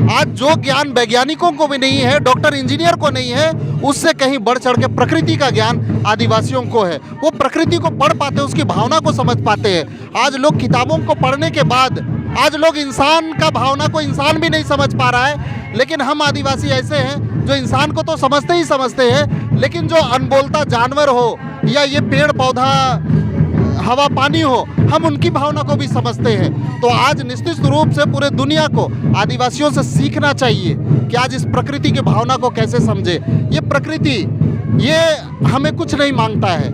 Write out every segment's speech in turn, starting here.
आज जो ज्ञान वैज्ञानिकों को भी नहीं है, डॉक्टर इंजीनियर को नहीं है, उससे कहीं बढ़ चढ़ के प्रकृति का ज्ञान आदिवासियों को है। वो प्रकृति को पढ़ पाते हैं, उसकी भावना को समझ पाते हैं। आज लोग किताबों को पढ़ने के बाद आज लोग इंसान का भावना को इंसान भी नहीं समझ पा रहा है। लेकिन हम आदिवासी ऐसे हैं जो इंसान को तो समझते ही समझते हैं, लेकिन जो अनबोलता जानवर हो या ये पेड़ पौधा हवा पानी हो, हम उनकी भावना को भी समझते हैं। तो आज निश्चित रूप से पूरे दुनिया को आदिवासियों से सीखना चाहिए कि आज इस प्रकृति की भावना को कैसे समझे। ये प्रकृति ये हमें कुछ नहीं मांगता है,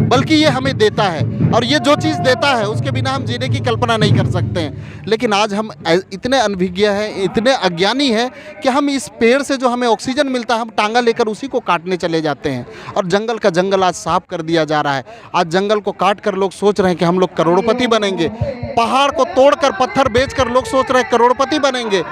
बल्कि ये हमें देता है, और ये जो चीज़ देता है उसके बिना हम जीने की कल्पना नहीं कर सकते हैं। लेकिन आज हम इतने अनभिज्ञ हैं, इतने अज्ञानी हैं कि हम इस पेड़ से जो हमें ऑक्सीजन मिलता है, हम टांगा लेकर उसी को काटने चले जाते हैं। और जंगल का जंगल आज साफ कर दिया जा रहा है। आज जंगल को काट कर लोग सोच रहे हैं कि हम लोग करोड़पति बनेंगे। पहाड़ को तोड़कर पत्थर बेचकर लोग सोच रहे हैं करोड़पति बनेंगे।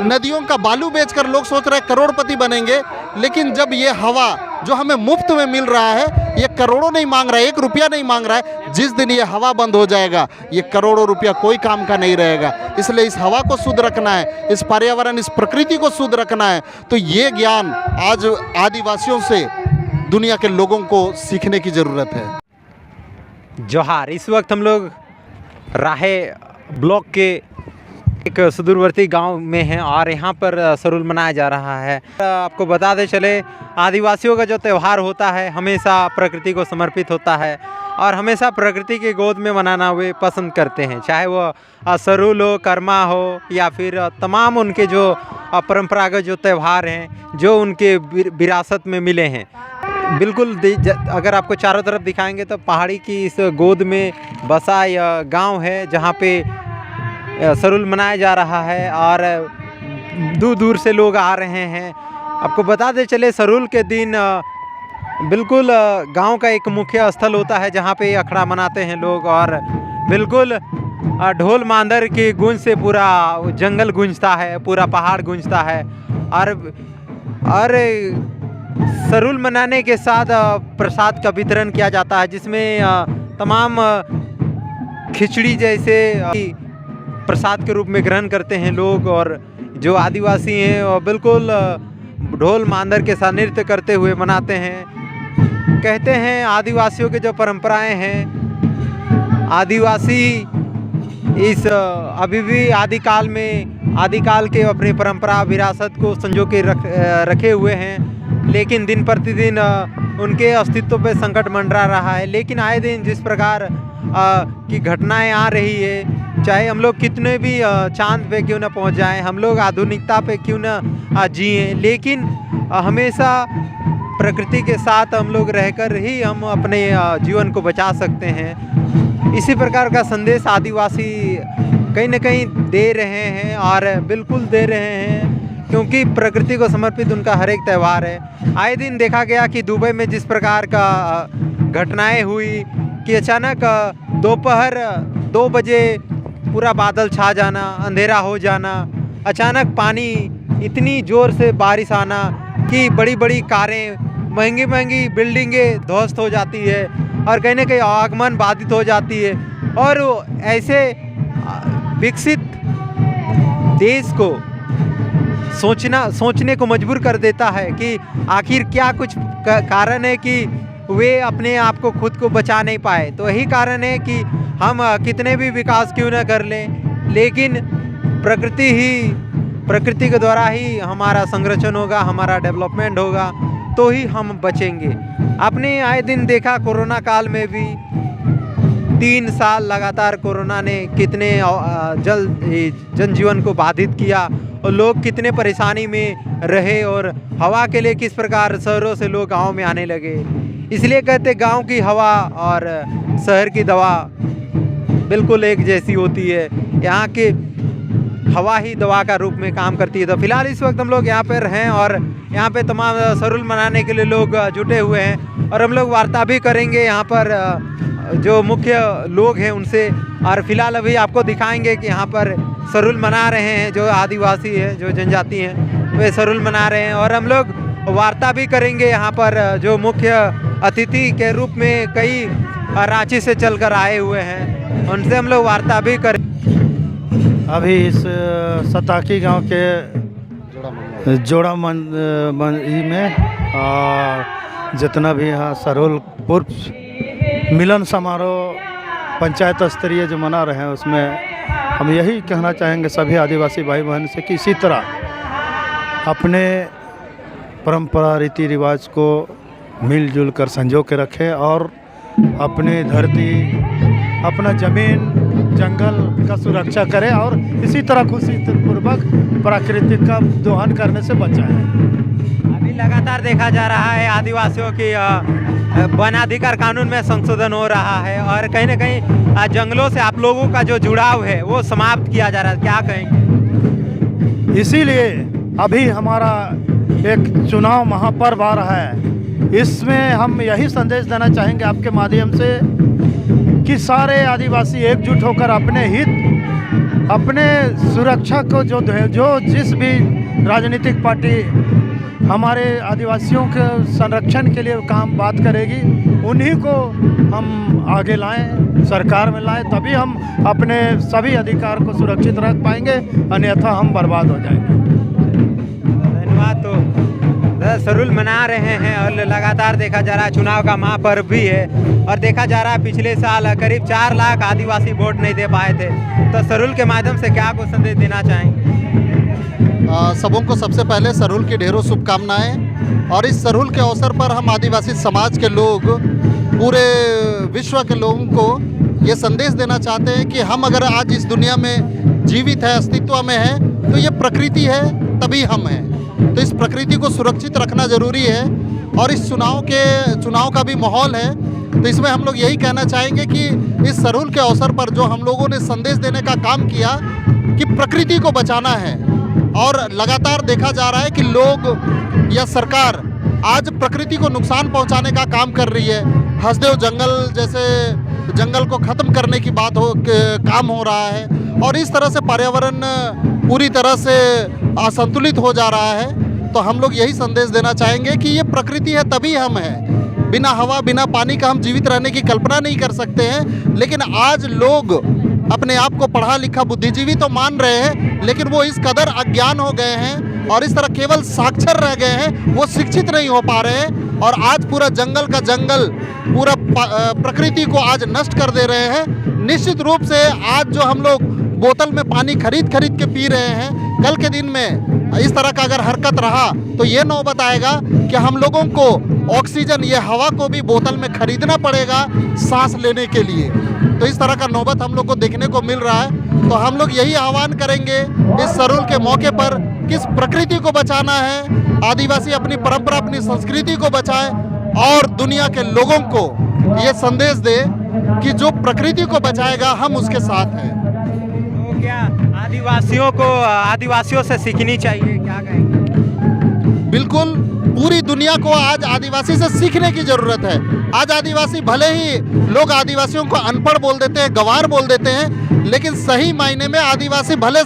नदियों का बालू बेचकर लोग सोच रहे हैं करोड़पति बनेंगे। लेकिन जब ये हवा जो हमें मुफ्त में मिल रहा है, ये करोड़ों नहीं मांग रहा है, 1 रुपया नहीं मांग रहा है, जिस दिन ये हवा बंद हो जाएगा ये करोड़ों रुपया कोई काम का नहीं रहेगा। इसलिए इस हवा को शुद्ध रखना है, इस पर्यावरण इस प्रकृति को शुद्ध रखना है। तो ये ज्ञान आज आदिवासियों से दुनिया के लोगों को सीखने की ज़रूरत है। जोहार। इस वक्त हम लोग राहे ब्लॉक के एक सुदूरवर्ती गांव में हैं और यहाँ पर सरुल मनाया जा रहा है। आपको बता दें चले, आदिवासियों का जो त्यौहार होता है हमेशा प्रकृति को समर्पित होता है और हमेशा प्रकृति की गोद में मनाना वे पसंद करते हैं, चाहे वो सरुल हो, कर्मा हो या फिर तमाम उनके जो परंपरागत जो त्यौहार हैं जो उनके विरासत में मिले हैं। बिल्कुल अगर आपको चारों तरफ दिखाएंगे तो पहाड़ी की इस गोद में बसा यह गाँव है जहाँ पे सरुल मनाया जा रहा है और दूर दूर से लोग आ रहे हैं। आपको बता दें चले, सरुल के दिन बिल्कुल गांव का एक मुख्य स्थल होता है जहां पे अखड़ा मनाते हैं लोग और बिल्कुल ढोल मांदर की गूंज से पूरा जंगल गूंजता है, पूरा पहाड़ गूंजता है। और सरुल मनाने के साथ प्रसाद का वितरण किया जाता है जिसमें तमाम खिचड़ी जैसे प्रसाद के रूप में ग्रहण करते हैं लोग। और जो आदिवासी हैं और बिल्कुल ढोल मांदर के साथ नृत्य करते हुए मनाते हैं। कहते हैं आदिवासियों के जो परंपराएं हैं, आदिवासी इस अभी भी आदिकाल के अपनी परंपरा विरासत को संजो के रखे हुए हैं। लेकिन दिन प्रतिदिन उनके अस्तित्व पे संकट मंडरा रहा है। लेकिन आए दिन जिस प्रकार की घटनाएं आ रही है, चाहे हम लोग कितने भी चांद पे क्यों ना पहुंच जाएं, हम लोग आधुनिकता पे क्यों ना जिएं, लेकिन हमेशा प्रकृति के साथ हम लोग रहकर ही हम अपने जीवन को बचा सकते हैं। इसी प्रकार का संदेश आदिवासी कहीं ना कहीं दे रहे हैं और बिल्कुल दे रहे हैं, क्योंकि प्रकृति को समर्पित उनका हर एक त्यौहार है। आए दिन देखा गया कि दुबई में जिस प्रकार का घटनाएं हुई कि अचानक दोपहर 2 बजे पूरा बादल छा जाना, अंधेरा हो जाना, अचानक पानी इतनी ज़ोर से बारिश आना कि बड़ी बड़ी कारें, महंगी महंगी बिल्डिंगें ध्वस्त हो जाती है और कहीं ना कहीं आगमन बाधित हो जाती है। और ऐसे विकसित देश को सोचने को मजबूर कर देता है कि आखिर क्या कुछ कारण है कि वे अपने आप को खुद को बचा नहीं पाए। तो यही कारण है कि हम कितने भी विकास क्यों ना कर लें, लेकिन प्रकृति के द्वारा ही हमारा संरक्षण होगा, हमारा डेवलपमेंट होगा, तो ही हम बचेंगे। आपने आए दिन देखा कोरोना काल में भी 3 साल लगातार कोरोना ने कितने जनजीवन को बाधित किया और लोग कितने परेशानी में रहे और हवा के लिए किस प्रकार शहरों से लोग गाँव में आने लगे। इसलिए कहते गांव की हवा और शहर की दवा बिल्कुल एक जैसी होती है। यहाँ की हवा ही दवा का रूप में काम करती है। तो फिलहाल इस वक्त हम लोग यहाँ पर हैं और यहाँ पे तमाम सरुल मनाने के लिए लोग जुटे हुए हैं और हम लोग वार्ता भी करेंगे यहाँ पर जो मुख्य लोग हैं उनसे। और फिलहाल अभी आपको दिखाएंगे कि यहाँ पर सरुल मना रहे हैं, जो आदिवासी हैं, जो जनजाति हैं, वे सरुल मना रहे हैं। और हम लोग वार्ता भी करेंगे यहाँ पर जो मुख्य अतिथि के रूप में कई रांची से चलकर आए हुए हैं, उनसे हम लोग वार्ता भी करें। अभी इस सताकी गांव के जोड़ा मंडी में जितना भी यहाँ सरोल पूर्व मिलन समारोह पंचायत स्तरीय जो मना रहे हैं उसमें हम यही कहना चाहेंगे सभी आदिवासी भाई बहन से कि इसी तरह अपने परंपरा रीति रिवाज को मिलजुल कर संजो के रखें और अपनी धरती अपना ज़मीन जंगल का सुरक्षा करें और इसी तरह खुशीपूर्वक प्राकृतिक का दोहन करने से बचाएं। अभी लगातार देखा जा रहा है आदिवासियों की वन अधिकार कानून में संशोधन हो रहा है और कहीं ना कहीं जंगलों से आप लोगों का जो जुड़ाव है वो समाप्त किया जा रहा है, क्या कहेंगे? इसीलिए अभी हमारा एक चुनाव महापर्व आ रहा है, इसमें हम यही संदेश देना चाहेंगे आपके माध्यम से कि सारे आदिवासी एकजुट होकर अपने हित अपने सुरक्षा को जो जिस भी राजनीतिक पार्टी हमारे आदिवासियों के संरक्षण के लिए बात करेगी उन्हीं को हम आगे लाएं, सरकार में लाएं, तभी हम अपने सभी अधिकार को सुरक्षित रख पाएंगे, अन्यथा हम बर्बाद हो जाएंगे। धन्यवाद। तो सरुल मना रहे हैं और लगातार देखा जा रहा है चुनाव का महापर्व भी है और देखा जा रहा है पिछले साल करीब 4 लाख आदिवासी वोट नहीं दे पाए थे, तो सरुल के माध्यम से क्या को संदेश देना चाहेंगे? सबों को सबसे पहले सरुल की ढेरों शुभकामनाएं और इस सरुल के अवसर पर हम आदिवासी समाज के लोग पूरे विश्व के लोगों को ये संदेश देना चाहते हैं कि हम अगर आज इस दुनिया में जीवित है, अस्तित्व में है, तो ये प्रकृति है, तभी हम हैं। तो इस प्रकृति को सुरक्षित रखना ज़रूरी है और इस चुनाव का भी माहौल है, तो इसमें हम लोग यही कहना चाहेंगे कि इस सरुल के अवसर पर जो हम लोगों ने संदेश देने का काम किया कि प्रकृति को बचाना है और लगातार देखा जा रहा है कि लोग या सरकार आज प्रकृति को नुकसान पहुंचाने का काम कर रही है। हसदेव जंगल जैसे जंगल को ख़त्म करने की काम हो रहा है और इस तरह से पर्यावरण पूरी तरह से असंतुलित हो जा रहा है। तो हम लोग यही संदेश देना चाहेंगे कि ये प्रकृति है, तभी हम हैं। बिना हवा बिना पानी का हम जीवित रहने की कल्पना नहीं कर सकते हैं, लेकिन आज लोग अपने आप को पढ़ा लिखा बुद्धिजीवी तो मान रहे हैं, लेकिन वो इस कदर अज्ञान हो गए हैं और इस तरह केवल साक्षर रह गए हैं, वो शिक्षित नहीं हो पा रहे हैं और आज पूरा जंगल का जंगल पूरा प्रकृति को आज नष्ट कर दे रहे हैं। निश्चित रूप से आज जो हम लोग बोतल में पानी खरीद के पी रहे हैं, कल के दिन में इस तरह का अगर हरकत रहा तो ये नौबत आएगा कि हम लोगों को ऑक्सीजन, ये हवा को भी बोतल में खरीदना पड़ेगा सांस लेने के लिए। तो इस तरह का नौबत हम लोग को देखने को मिल रहा है। तो हम लोग यही आह्वान करेंगे इस सरुल के मौके पर कि इस प्रकृति को बचाना है, आदिवासी अपनी परंपरा अपनी संस्कृति को बचाएं और दुनिया के लोगों को ये संदेश दे कि जो प्रकृति को बचाएगा हम उसके साथ हैं। तो क्या आदिवासियों से सीखनी चाहिए, क्या कहेंगे? बिल्कुल, पूरी दुनिया को आज आदिवासी से सीखने की ज़रूरत है। आज आदिवासी भले ही लोग आदिवासियों को अनपढ़ बोल देते हैं, गंवार बोल देते हैं, लेकिन सही मायने में आदिवासी भले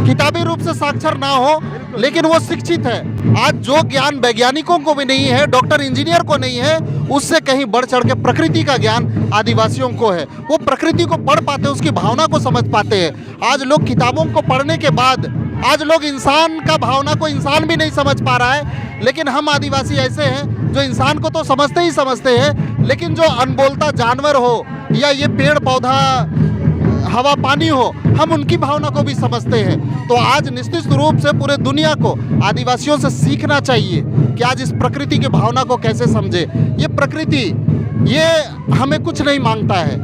किताबी रूप से साक्षर ना हो, लेकिन वो शिक्षित है। आज जो ज्ञान वैज्ञानिकों को भी नहीं है, डॉक्टर इंजीनियर को नहीं है, उससे कहीं बढ़ चढ़ के प्रकृति का ज्ञान आदिवासियों को है। वो प्रकृति को पढ़ पाते हैं, उसकी भावना को समझ पाते हैं। आज लोग किताबों को पढ़ने के बाद आज लोग इंसान का भावना को इंसान भी नहीं समझ पा रहा है, लेकिन हम आदिवासी ऐसे हैं जो इंसान को तो समझते ही समझते हैं, लेकिन जो अनबोलता जानवर हो या ये पेड़ पौधा हवा पानी हो, हम उनकी भावना को भी समझते हैं। तो आज निश्चित रूप से पूरे दुनिया को आदिवासियों से सीखना चाहिए कि आज इस प्रकृति की भावना को कैसे समझे। ये प्रकृति ये हमें कुछ नहीं मांगता है,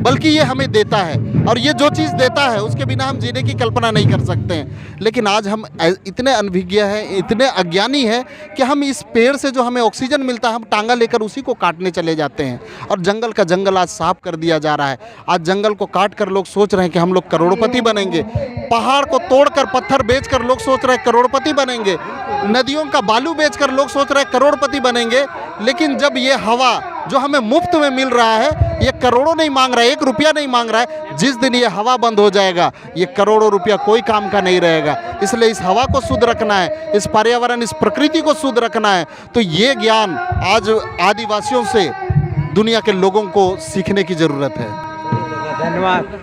बल्कि ये हमें देता है और ये जो चीज़ देता है उसके बिना हम जीने की कल्पना नहीं कर सकते हैं। लेकिन आज हम इतने अनभिज्ञ हैं, इतने अज्ञानी हैं कि हम इस पेड़ से जो हमें ऑक्सीजन मिलता है हम टांगा लेकर उसी को काटने चले जाते हैं और जंगल का जंगल आज साफ कर दिया जा रहा है। आज जंगल को काट कर लोग सोच रहे हैं कि हम लोग करोड़पति बनेंगे। पहाड़ को तोड़कर पत्थर बेचकर लोग सोच रहे हैं करोड़पति बनेंगे। नदियों का बालू बेचकर लोग सोच रहे हैं करोड़पति बनेंगे। लेकिन जब ये हवा जो हमें मुफ्त में मिल रहा है, ये करोड़ों नहीं मांग रहा है, 1 रुपया नहीं मांग रहा है, जिस दिन ये हवा बंद हो जाएगा ये करोड़ों रुपया कोई काम का नहीं रहेगा। इसलिए इस हवा को शुद्ध रखना है, इस पर्यावरण इस प्रकृति को शुद्ध रखना है। तो ये ज्ञान आज आदिवासियों से दुनिया के लोगों को सीखने की ज़रूरत है। धन्यवाद।